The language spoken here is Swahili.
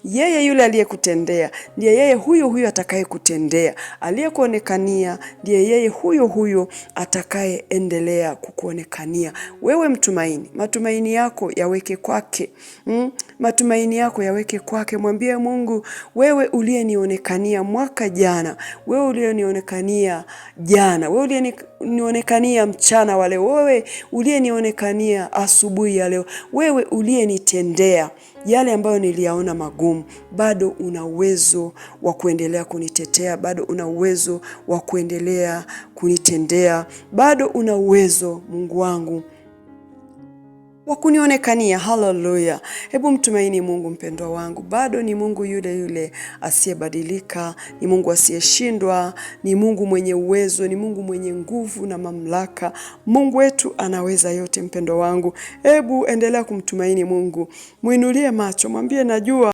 Yeye yule aliyekutendea ndiye yeye huyo huyo atakayekutendea. Aliyekuonekania ndiye yeye huyo huyo atakayeendelea kukuonekania. Wewe mtumaini, matumaini yako yaweke kwake. Matumaini yako yaweke kwake. Mwambie Mungu, wewe uliyenionekania mwaka jana, wewe uliyenionekania jana, wewe uliyenionekania mchana wale, wewe uliyenionekania asubuhi ya leo, wewe uliyenitendea yale ambayo niliyaona magumu, bado una uwezo wa kuendelea kunitetea, bado una uwezo wa kuendelea kunitendea, bado una uwezo, Mungu wangu, wa kunionekania. Haleluya. Hebu mtumaini Mungu mpendwa wangu. Bado ni Mungu yule yule asiyebadilika, ni Mungu asiyeshindwa, ni Mungu mwenye uwezo, ni Mungu mwenye nguvu na mamlaka. Mungu wetu anaweza yote mpendwa wangu. Hebu endelea kumtumaini Mungu. Muinulie macho, mwambie najua